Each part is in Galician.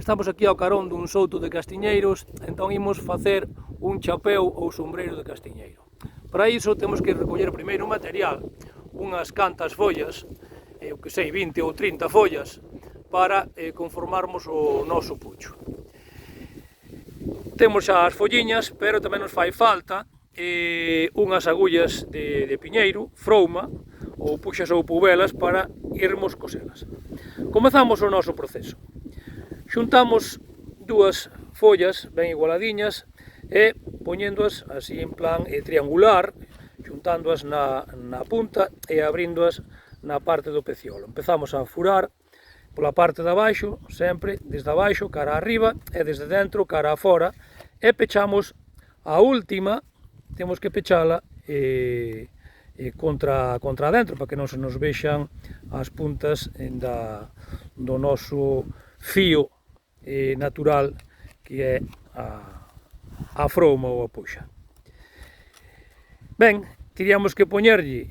Estamos aquí ao carón dun souto de castiñeiros, entón imos facer un chapeu ou sombreiro de castiñeiro. Para iso temos que recoller primeiro o material, unhas cantas follas, eu que sei, 20 ou 30 follas, para conformarmos o noso pucho. Temos xa as folliñas, pero tamén nos fai falta unhas agullas de piñeiro, frouma, ou puxas ou pubelas para irmos coselas. Comezamos o noso proceso. Xuntamos dúas follas ben igualadiñas e poñéndoas así en plan triangular, xuntándoas na punta e abríndoas na parte do peciolo. Empezamos a furar pola parte de abaixo, sempre desde abaixo cara arriba e desde dentro cara afora, e pechamos a última, temos que pechala contra dentro para que non se nos vexan as puntas do noso fío natural que é a frouma ou a puxa. Ben, teríamos que poñerlle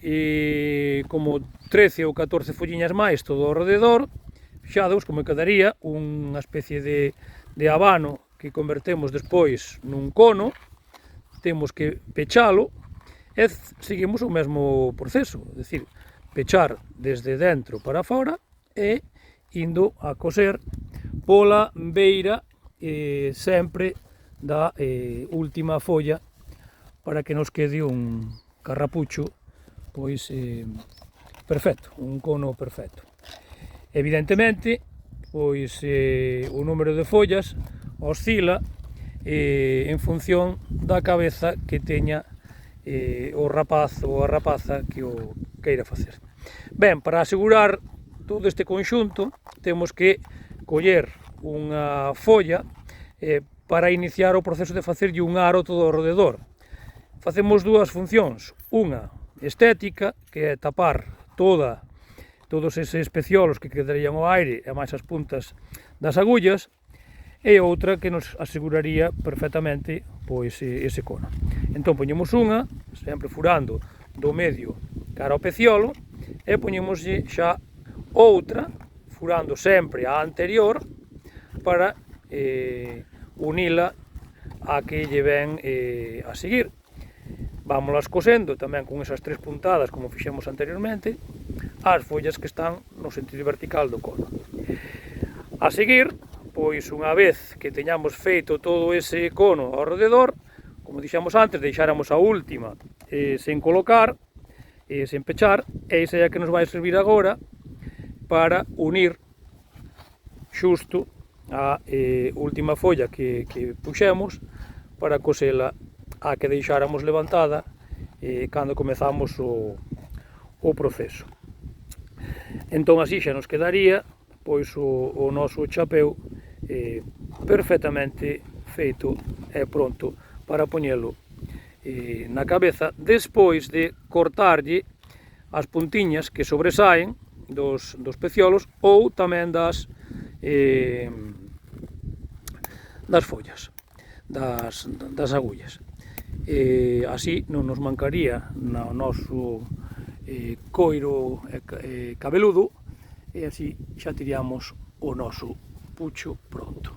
como 13 ou 14 folliñas máis todo ao rededor. Fixados como quedaría unha especie de habano que convertemos despois nun cono. Temos que pechalo e seguimos o mesmo proceso, é dicir, pechar desde dentro para fora e indo a coser pola beira sempre da última folla para que nos quede un carrapucho pois perfecto, un cono perfecto. Evidentemente, pois o número de follas oscila en función da cabeza que teña o rapaz ou a rapaza que o queira facer. Ben, para asegurar todo este conxunto temos que coller unha folla para iniciar o proceso de facerlle un aro todo ao rededor. Facemos dúas funcións, unha estética, que é tapar todos eses peciolos que quedarían ao aire e máis as puntas das agullas, e outra que nos aseguraría perfectamente pois ese cono. Entón poñemos unha, sempre furando do medio cara ao peciolo, e poñemoslle xa outra, furando sempre a anterior, para unila a que lle ven a seguir. Vámolas cosendo tamén con esas tres puntadas, como fixemos anteriormente, as follas que están no sentido vertical do cono. A seguir, pois unha vez que teñamos feito todo ese cono ao rededor, como dixemos antes, deixáramos a última sen colocar, sen pechar, e esa é a que nos vai servir agora para unir xusto a última folla que puxemos para cosela a que deixáramos levantada cando comezamos o proceso. Entón así xa nos quedaría pois o noso chapeu perfectamente feito e pronto para poñelo na cabeza, despois de cortarlle as puntiñas que sobresaen dos peciolos ou tamén das follas, das agullas. Así non nos mancaría no noso coiro cabeludo, e así xa teríamos o noso pucho pronto.